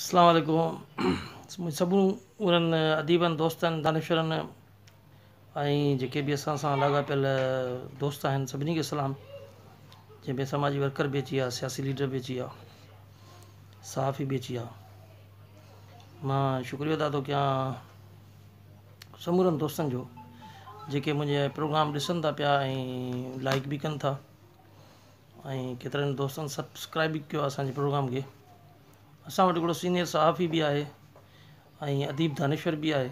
अस्सलाम वालेकुम। सभु उन्हनि अदीबनि दोस्तनि दानिशरनि ऐं जेके बि असां सां लाॻापियल दोस्त आहिनि सभिनी खे सलाम। जंहिंमें समाजी वर्कर बि अची विया, सियासी लीडर बि अची विया, सहाफ़ी बि अची विया। मां शुक्रिया अदा थो कयां समूरनि दोस्तनि जो जेके मुंहिंजे प्रोग्राम ॾिसनि था पिया ऐं लाइक बि कनि था ऐं केतिरनि दोस्तनि सब्सक्राइब बि कयो आहे असांजे प्रोग्राम खे। असां वटि हिकिड़ो सीनियर सहाफ़ी बि आहे ऐं अदीब दानेश्वर बि आहे,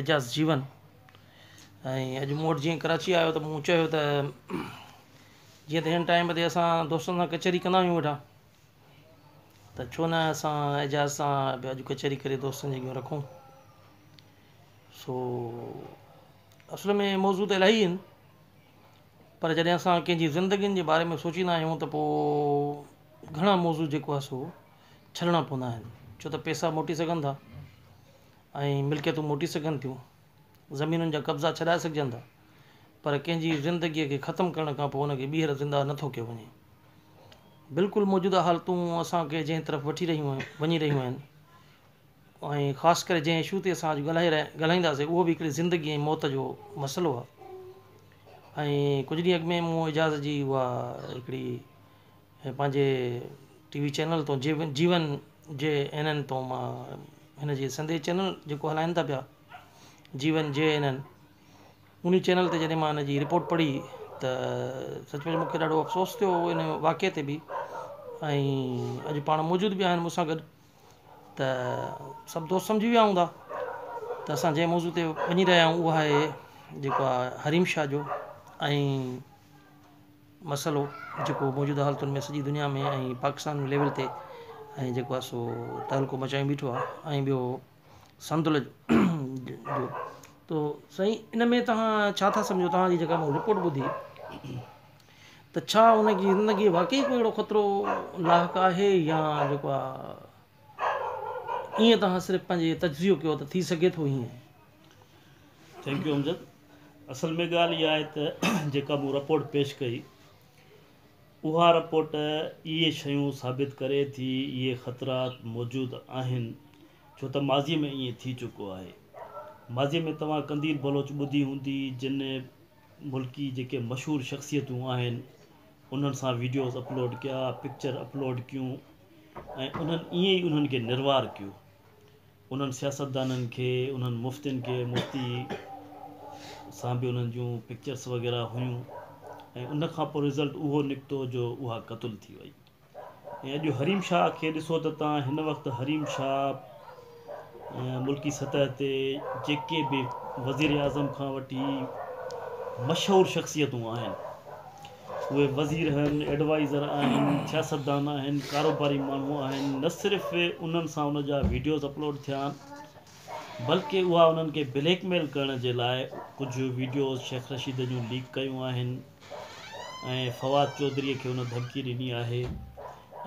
एजाज़ जीवन। ऐं अॼु मूं वटि जीअं कराची आयो त मूं चयो त जीअं त हिन टाइम ते असां दोस्तनि सां कचहरी कंदा आहियूं वेठा, त छो न असां एजाज़ सां बि अॼु कचहरी करे दोस्तनि जूं रखूं। सो असुल में मौज़ू त इलाही आहिनि, पर जॾहिं असां कंहिंजी ज़िंदगीनि जे बारे में सोचींदा आहियूं त पोइ घणा मौज़ू जेको आहे सो छॾणा पवंदा आहिनि। छो त पैसा मोटी सघनि था ऐं मिल्कियतूं मोटी सघनि थियूं, ज़मीनुनि जा कब्ज़ा छॾाए सघजनि था, पर कंहिंजी ज़िंदगीअ खे ख़तमु करण खां पोइ हुनखे ॿीहर ज़िंदा नथो कयो वञे। बिल्कुलु मौजूदा हालतूं असांखे जंहिं तरफ़ वञी रहियूं आहिनि ऐं ख़ासि करे जंहिं इशू ते असां अॼु ॻाल्हाईंदासीं उहो बि हिकिड़ी ज़िंदगी ऐं मौत जो मसइलो आहे। ऐं कुझु ॾींहं अॻु में मूं एजाज़ जी उहा हिकिड़ी पंहिंजे टीवी चैनल तो जीवन जे एनएन तो मां हिन जे संदेश चैनल जेको हलाइनि था पिया जीवन जे एनएन, उन चैनल ते जॾहिं मां हिन जी रिपोर्ट पढ़ी त सचमुच मूंखे ॾाढो अफ़सोस थियो इन वाक़े ते बि। ऐं अॼु पाण मौजूद बि आहिनि मूंसां गॾु, त सभु दोस्त सम्झी विया हूंदा त असां जंहिं मौज़ू ते वञी रहिया आहियूं उहा आहे जेको आहे हरीम शाह जो ऐं मसइलो जेको मौजूदा हालतुनि में सॼी दुनिया में ऐं पाकिस्तान लेवल ते ऐं जेको आहे सो तहलको मचाए बीठो आहे। ऐं ॿियो संदुल जो तो साईं, इन में तव्हां छा था सम्झो? तव्हांजी जेका मूं रिपोर्ट ॿुधी त छा उनजी ज़िंदगी वाक़ई कोई अहिड़ो ख़तरो लाइक़ु आहे या जेको आहे ईअं तव्हां सिर्फ़ु पंहिंजे तजज़ियो कयो त थी सघे थो हीअं? Thank U Amjad. असल में ॻाल्हि इहा आहे त जेका मूं रिपोर्ट पेश कई उहा रिपोर्ट इहे शयूं साबित करे थी, इहे ख़तरात मौजूदु आहिनि, छो त माज़ीअ में ईअं थी चुको आहे। माज़ीअ में तव्हां कंदीर बलोच ॿुधी हूंदी, जिन मुल्की जेके मशहूरु शख़्सियतूं आहिनि उन्हनि सां वीडियोज़ अपलोड कया, पिक्चर अपलोड कयूं ऐं उन्हनि ईअं ई उन्हनि खे निर्वार कयो। उन्हनि सियासतदाननि खे, उन्हनि मुफ़्तियुनि खे, मुफ़्ती सां बि उन्हनि जूं पिक्चर्स वग़ैरह हुयूं ऐं उन खां पोइ रिज़ल्ट उहो निकितो जो उहा क़तलु थी वई। ऐं अॼु हरीम शाह खे ॾिसो त तव्हां हिन वक़्तु हरीम शाह मुल्की सतह ते जेके बि वज़ीर आज़म खां वठी मशहूरु शख़्सियतूं आहिनि, उहे वज़ीर आहिनि, एडवाइज़र आहिनि, सियासतदान आहिनि, कारोबारी माण्हू आहिनि, न सिर्फ़ु उन्हनि सां उन जा वीडियोज़ अपलोड थिया आहिनि बल्कि उहा उन्हनि खे ब्लैकमेल करण जे लाइ कुझु वीडियोज़ शेख रशीद जूं लीक कयूं आहिनि ऐं फवाद चौधरीअ खे उन धमकी ॾिनी आहे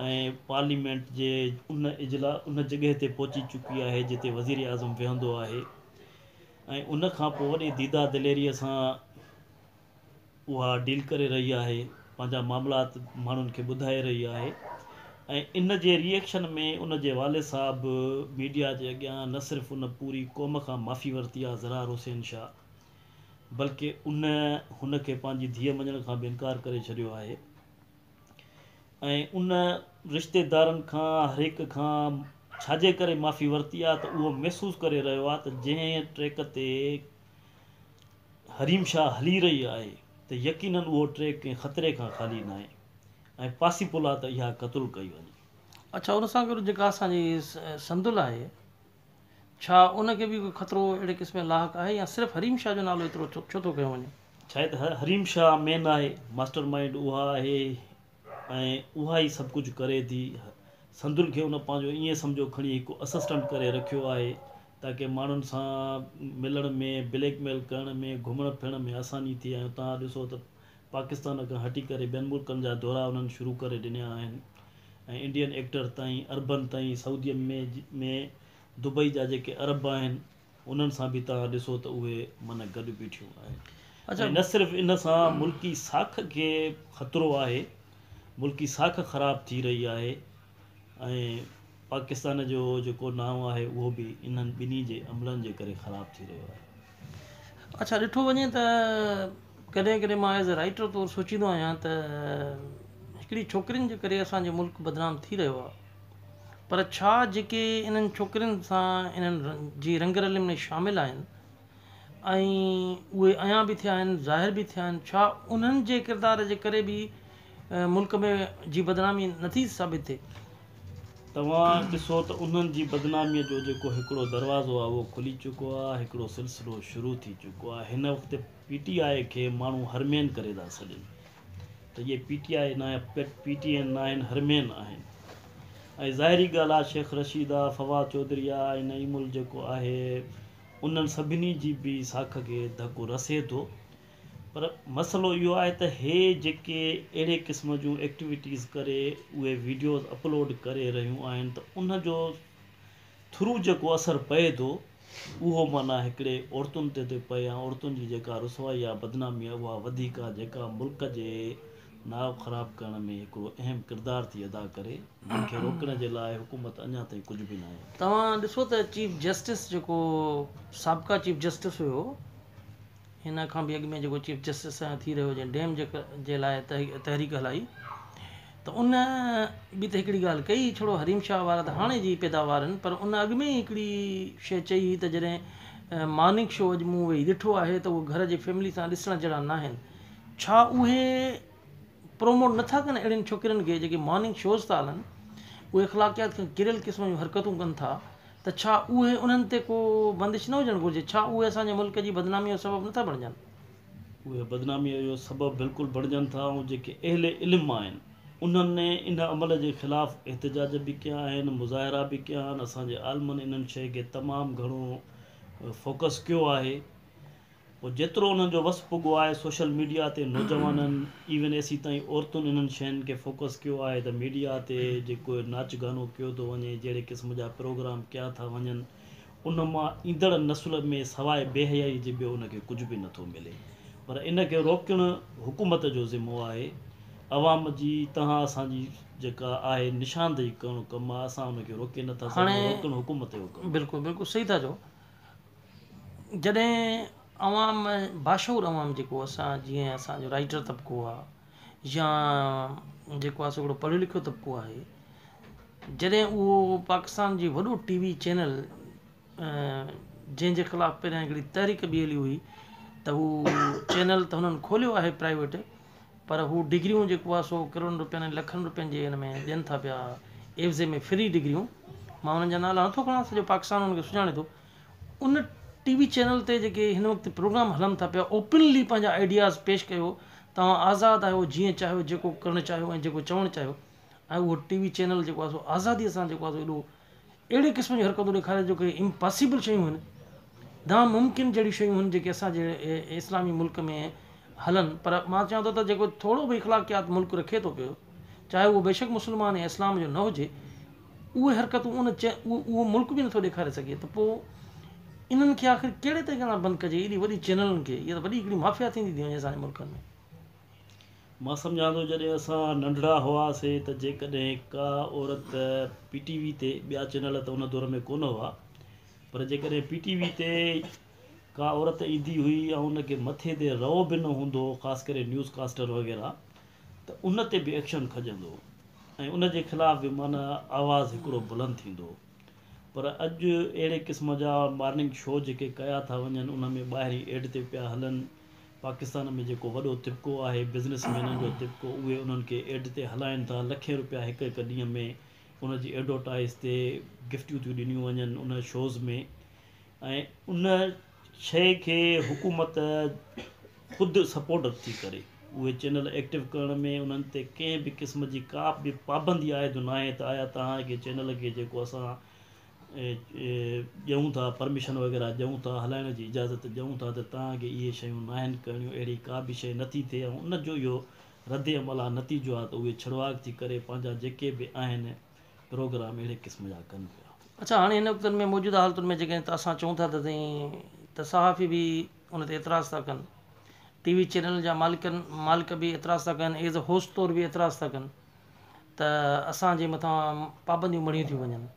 ऐं पार्लियामेंट जे उन जॻह ते पहुची चुकी आहे जिते वज़ीर आज़म वेहंदो आहे ऐं उन खां पोइ वॾी दीदा दिलेरीअ सां उहा डील करे रही आहे, पंहिंजा मामलात माण्हुनि खे ॿुधाए रही आहे। ऐं इन जे रिएक्शन में उन जे वाले साहब मीडिया जे अॻियां न सिर्फ़ु उन पूरी क़ौम खां माफ़ी वरिती आहे, ज़रार हुसैन शाह, बल्कि हुनखे पंहिंजी धीअ मञण खां बि इनकार करे छॾियो आहे ऐं उन रिश्तेदारनि खां हर हिक खां छाजे करे माफ़ी वरिती आहे त उहो महसूसु करे रहियो आहे त जंहिं ट्रैक ते हरीम शाह हली रही आहे त यकीनन उहो ट्रैक कंहिं ख़तरे खां ख़ाली न आहे ऐं पॉसिबल आहे त इहा क़तलु कई वञे। अच्छा, उन सां गॾु जेका असांजी संदुल आहे, छा उनखे बि कोई ख़तरो अहिड़े क़िस्म जो लाइक़ु आहे या सिर्फ़ु हरीम शाह जो नालो एतिरो छो थो कयो वञे? शायदि हरीम शाह मेन आहे, मास्टर माइंड उहा आहे ऐं उहा ई सभु कुझु करे थी। संदुल खे उन पंहिंजो ईअं सम्झो खणी हिकु असिस्टेंट करे रखियो आहे ताकी माण्हुनि सां मिलण में, ब्लैकमेल करण में, घुमण फिरण में आसानी थिए। ऐं तव्हां ॾिसो त पाकिस्तान खां हटी करे ॿियनि मुल्कनि जा दौरा उन्हनि शुरू करे ॾिना आहिनि ऐं इंडियन एक्टर ताईं, अरबनि ताईं, सऊदीअ में दुबई जा जेके अरब आहिनि उन्हनि सां बि तव्हां ॾिसो त उहे माना गॾु बीठियूं आहिनि। अच्छा, न सिर्फ़ु इन सां मुल्की साख खे ख़तरो आहे, मुल्की साख ख़राबु थी रही आहे ऐं पाकिस्तान जो जेको नाम आहे उहो बि इन्हनि ॿिन्ही जे अमलनि जे करे ख़राबु थी रहियो आहे। अच्छा, ॾिठो वञे त कॾहिं कॾहिं मां एज़ अ राइटर तौरु सोचींदो आहियां त हिकिड़ी छोकिरियुनि जे करे असांजो मुल्क बदनाम थी रहियो आहे, पर छा जेके इन्हनि छोकिरियुनि सां इन्हनि जी रंगरलियुनि में शामिलु आहिनि ऐं उहे अञा बि थिया आहिनि, ज़ाहिर बि थिया आहिनि, छा उन्हनि जे किरदार जे करे बि मुल्क में जी बदनामी नथी साबित थिए? तव्हां ॾिसो त उन्हनि जी बदनामीअ जो जेको हिकिड़ो दरवाज़ो आहे उहो खुली चुको आहे, हिकिड़ो सिलसिलो शुरू थी चुको आहे। हिन वक़्तु PTI खे माण्हू हरमेन करे था सॾनि त इहे PTI न आहे, PTN न आहिनि, हरमेन आहिनि। ऐं ज़ाहिरी ॻाल्हि आहे, शेख रशीद आहे, फवाद चौधरी आहे, ऐं नईमुल जेको आहे, उन्हनि सभिनी जी बि साख खे धकु रसे थो। पर मसइलो इहो आहे त हे जेके अहिड़े क़िस्म जूं एक्टिविटीज़ करे उहे वीडियोज़ अपलोड करे रहियूं आहिनि त उन जो थ्रू जेको असरु पए थो उहो माना हिकिड़े औरतुनि ते पए, या औरतुनि जी जेका रुसवाई आहे, बदनामी आहे, उहा वधीक आहे, जेका मुल्क जे नाव ख़राबु करण में हिकिड़ो अहम किरदारु थी अदा करे। जंहिंखे रोकण जे लाइ हुकूमत अञा ताईं कुझु बि न आहे। तव्हां ॾिसो त चीफ जस्टिस जेको साबिक़ा चीफ जस्टिस हुयो, हिन खां बि अॻु में जेको चीफ जस्टिस थी रहियो जंहिं डैम जे लाइ तहरीक हलाई, त उन बि त हिकिड़ी ॻाल्हि कई, छड़ो हरीम शाह वारा त हाणे जी पैदावार आहिनि, पर उन अॻु में ई हिकिड़ी शइ चई त जॾहिं मॉर्निंग शो अॼु मूं वेही ॾिठो आहे त उहे घर जी फैमिली सां ॾिसण जहिड़ा न आहिनि। छा उहे प्रोमोट नथा कनि अहिड़ियुनि छोकिरियुनि खे जेके मॉर्निंग शोज़ था हलनि, उहे अख़लाक़ियात खे किरियल क़िस्म जूं हरकतूं कनि था, त छा उहे उन्हनि ते को बंदिश न हुजणु घुरिजे? छा उहे असांजे मुल्क जी बदनामीअ जो सबबु नथा बणिजनि? उहे बदनामीअ जो सबबु बिल्कुलु बणिजनि था, ऐं जेके अहले इल्मु आहिनि उन्हनि इन अमल जे ख़िलाफ़ु एहतिजाज बि कया आहिनि, मुज़ाहिरा बि कया आहिनि। असांजे आलमनि इन्हनि शइ खे तमामु घणो फोकस कयो आहे। पोइ जेतिरो उन्हनि जो वस पुॻो आहे सोशल मीडिया ते नौजवाननि इवन एसी ताईं औरतुनि इन्हनि शयुनि खे फोकस कयो आहे त मीडिया ते जेको नाच गानो कयो थो वञे, जहिड़े क़िस्म जा प्रोग्राम कया था वञनि, उन मां ईंदड़ नसुल में सवाइ बेहयाई जे ॿियो उनखे कुझु बि नथो मिले। पर इन खे रोकणु हुकूमत जो ज़िम्मो आहे। अवाम जी तव्हां असांजी जेका आहे निशानदेही करणु कमु आहे, असां उनखे रोके नथा सघूं, रोकणु हुकूमत जो कमु। बिल्कुलु बिल्कुलु सही था चओ। जॾहिं अवाम, बाशूर अवाम जेको असां, जीअं असांजो राइटर तबिको आहे या जेको आहे हिकिड़ो पढ़ियो लिखियो तबिको आहे, जॾहिं उहो पाकिस्तान जी वॾो TV चैनल जंहिंजे ख़िलाफ़ु पहिरियां हिकिड़ी तहरीक बि हली हुई, त हू चैनल त हुननि खोलियो आहे प्राइवेट, पर हू डिग्रियूं जेको आहे सो करोड़नि रुपयनि ऐं लखनि रुपयनि जे हिन में ॾियनि था पिया एवज़े में, फ्री डिग्रियूं। मां हुननि जा नाला नथो खणां, सॼो पाकिस्तान हुनखे सुञाणे थो। उन TV चैनल ते जेके हिन वक़्तु प्रोग्राम हलनि था पिया, ओपनली पंहिंजा आइडियाज़ पेश कयो, तव्हां आज़ादु आहियो, जीअं चाहियो जेको करणु चाहियो ऐं जेको चवणु चाहियो। ऐं उहो TV चैनल जेको आहे सो आज़ादीअ सां जेको आहे सो एॾो अहिड़े क़िस्म जूं हरकतूं ॾेखारे जेके इम्पॉसिबल शयूं आहिनि, नामुमकिन जहिड़ी शयूं आहिनि जेके असांजे इस्लामी मुल्क में हलनि। पर मां चवां थो त जेको थोरो बि इख़लाक़ियात मुल्क रखे थो पियो, चाहे उहो बेशक मुस्लमान या इस्लाम जो न हुजे, उहे हरकतूं उहो मुल्क बि नथो ॾेखारे सघे। त पोइ इन्हनि खे आख़िर कहिड़े तरीक़े सां बंदि कजे? एॾी वॾी चैनलनि खे, इहा त वॾी हिकिड़ी माफ़िया थींदी थी वञे असांजे मुल्कनि में। मां सम्झां थो जॾहिं असां नंढड़ा हुआसीं त जेकॾहिं का औरत PTV ते, ॿिया चैनल त उन दौर में कोन हुआ, पर जेकॾहिं PTV ते का औरत ईंदी हुई ऐं उनखे मथे ते रओ बि न हूंदो, ख़ासि करे न्यूज़ कास्टर वग़ैरह, त उन ते बि एक्शन खजंदो ऐं उन जे ख़िलाफ़ बि माना आवाज़ु हिकिड़ो बुलंद थींदो। पर अॼु अहिड़े क़िस्म जा मॉर्निंग शो जेके कया था वञनि, उन में ॿाहिरीं एड ते पिया हलनि। पाकिस्तान में जेको वॾो तिब्को आहे, बिज़नेसमैननि जो तिब्को, उहे उन्हनि खे एड ते हलाइनि था। लखे रुपया हिकु हिकु ॾींहं में उन जी एडवर्टाइज़ ते गिफ्टियूं थियूं ॾिनियूं वञनि उन शोज़ में। ऐं उन शइ खे हुकूमत ख़ुदि सपोर्ट थी करे उहे चैनल एक्टिव करण में। उन्हनि ते कंहिं बि क़िस्म जी का बि पाबंदी आहे त न आहे त आया तव्हांखे चैनल खे जेको असां ॾियूं था, परमिशन वग़ैरह ॾियूं था, हलाइण जी इजाज़त ॾियूं था, त तव्हांखे इहे शयूं न आहिनि करणियूं, अहिड़ी का बि शइ नथी थिए। ऐं उनजो इहो रद्द अमल आहे, नतीजो आहे त उहे छड़वाक थी करे पंहिंजा जेके बि आहिनि प्रोग्राम अहिड़े क़िस्म जा कनि पिया। अच्छा, हाणे हिन वक़्तनि में मौजूदा हालतुनि में जेके असां चऊं था त सहाफ़ी बि उन ते एतिराज़ था कनि, TV चैनल जा मालिक बि एतिराज़ था कनि, एज़ अ होस्ट तौरु बि एतिराज़ था कनि। त असांजे मथां पाबंदियूं मणियूं थियूं वञनि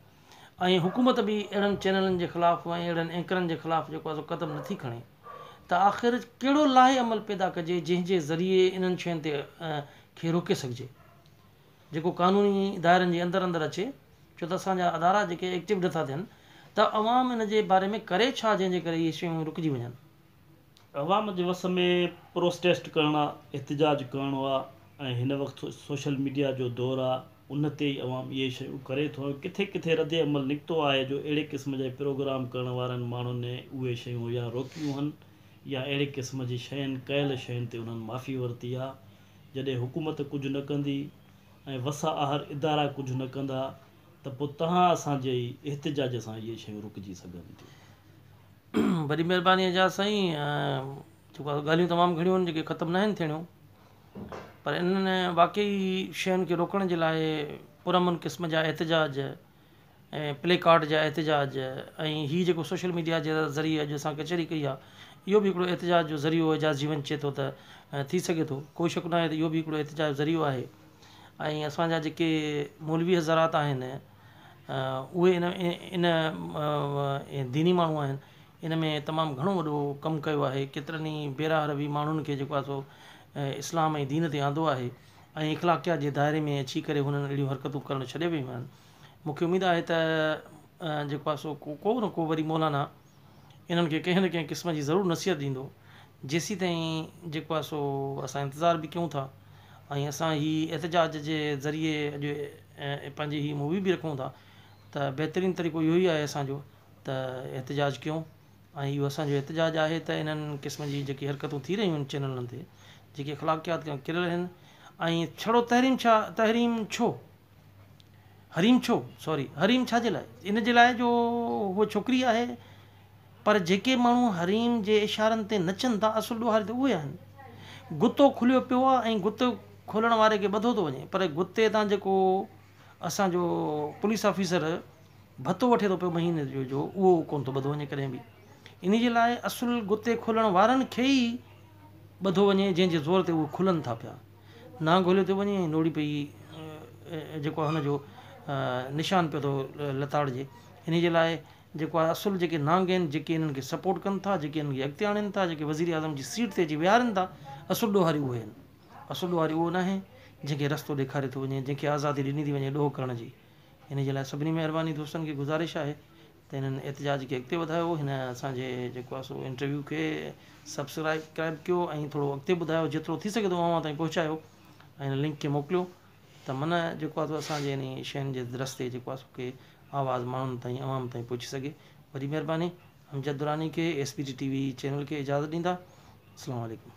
ऐं हुकूमत बि अहिड़नि चैनलनि जे ख़िलाफ़ु ऐं अहिड़नि एंकरनि जे ख़िलाफ़ु जेको आहे सो क़दम नथी खणे त आख़िर कहिड़ो लाहे अमल पैदा कजे जंहिंजे ज़रिए इन्हनि शयुनि ते खे रोके सघिजे, जेको क़ानूनी दायरनि जे अंदरि अचे। छो त असांजा अदारा जेके एक्टिव नथा थियनि त अवाम इन जे बारे में करे छा जंहिंजे करे इहे शयूं रुकिजी वञनि। अवाम जे वस में प्रोटेस्ट करणु आहे, एहतिजाज करणो आहे, ऐं हिन वक़्तु सोशल मीडिया जो दौरु आहे, उन ते ई अवाम इहे शयूं करे थो। किथे किथे रद्द अमल निकितो आहे जो अहिड़े क़िस्म जा प्रोग्राम करण वारनि माण्हुनि उहे शयूं या रोकियूं आहिनि या अहिड़े क़िस्म जी शयुनि कयल शयुनि ते उन्हनि माफ़ी वरिती आहे। जॾहिं हुकूमत कुझु न कंदी ऐं वसा आहर इदारा कुझु न कंदा त पोइ तव्हां असांजे एहतिजाज सां इहे शयूं रुकिजी सघनि थियूं। वॾी महिरबानी जा साईं, जेको आहे ॻाल्हियूं तमामु घणियूं आहिनि जेके ख़तमु न आहिनि थियणियूं, पर इन्हनि वाक़ई शयुनि खे रोकण जे लाइ पुरअमन क़िस्म जा एहतिजाज ऐं प्ले कार्ड जा एहतिजाज ऐं हीअ जेको सोशल मीडिया जे ज़रिए अॼु असां कचहरी कई आहे, इहो बि हिकिड़ो एहतिजाज जो ज़रियो एजाज़ जीवन चए थो त थी सघे थो, कोई शक न आहे त इहो बि हिकिड़ो एहतिजाज ज़रियो आहे। ऐं असांजा जेके मौलवी हज़रात आहिनि उहे इन दीनी माण्हू आहिनि, इन में तमामु घणो वॾो कमु कयो आहे। केतिरनि ई बेराहरवी माण्हुनि खे जेको आहे सो इस्लाम ऐं दीन ते आंदो आहे ऐं इख़लाक़ियात जे दायरे में अची करे हुननि अहिड़ियूं हरकतूं करणु छॾे वियूं आहिनि। मूंखे उमेदु आहे त जेको आहे सो को न को वरी मौलाना इन्हनि खे कंहिं न कंहिं क़िस्म जी ज़रूरु नसीहत ॾींदो, जेसीं ताईं जेको आहे सो असां इंतज़ारु बि कयूं था ऐं असां हीअ एहतिजाज जे ज़रिए अॼु पंहिंजी हीअ मूवी बि रखूं था त बहितरीनु तरीक़ो इहो ई आहे असांजो त एहतिजाज कयूं। ऐं इहो असांजो एहतिजाज आहे त इन्हनि क़िस्म जी जेकी हरकतूं थी रहियूं आहिनि चैनलनि ते, जेके अख़लाक़ियात किरियल आहिनि, ऐं छड़ो तहरीम छो हरीम छाजे लाइ, इन जे लाइ जो उहा छोकिरी आहे, पर जेके माण्हू हरीम जे इशारनि ते नचनि था असुल ॾोहारी त उहे आहिनि। गुतो खुलियो पियो आहे ऐं गुतो खोलण वारे खे ॿधो थो वञे, पर गुते तां जेको असांजो पुलिस ऑफिसर भतो वठे थो पियो महीने जो उहो कोन थो ॿधो वञे कॾहिं बि। इन जे लाइ असुल गुते खोलण वारनि खे ई ॿधो वञे जंहिंजे ज़ोर ते उहे खुलनि था पिया। ना ॻोल्हियो थो वञे, नोड़ी पई जेको आहे हुनजो निशान पियो थो लताड़िजे। इन जे लाइ जेको आहे असुल जेके नांग आहिनि, जेके इन्हनि खे सपोर्ट कनि था, जेके इन्हनि खे अॻिते आणनि था, जेके वज़ीर आज़म जी सीट ते अची विहारनि था, असुल ॾोहारी उहे आहिनि। असुल ॾोहारी उहो न आहे जंहिंखे रस्तो ॾेखारे थो वञे, जंहिंखे आज़ादी ॾिनी थी वञे ॾोह करण जी। इन जे लाइ सभिनी महिरबानी दोस्तनि खे गुज़ारिश आहे त हिननि एहतिजाज खे अॻिते वधायो, हिन असांजे जेको आहे सो इंटरव्यू खे सब्सक्राइब कयो ऐं थोरो अॻिते ॿुधायो, जेतिरो थी सघे थो अवां ताईं पहुचायो ऐं हिन लिंक खे मोकिलियो त मन जेको आहे असांजे इन शयुनि जे रस्ते जेको आहे सो के आवाज़ु माण्हुनि ताईं अवाम ताईं पहुची सघे। वॾी महिरबानी। अमजद दुरानी खे SPD TV चैनल खे इजाज़त ॾींदा। अस्सलामु अलैकुम।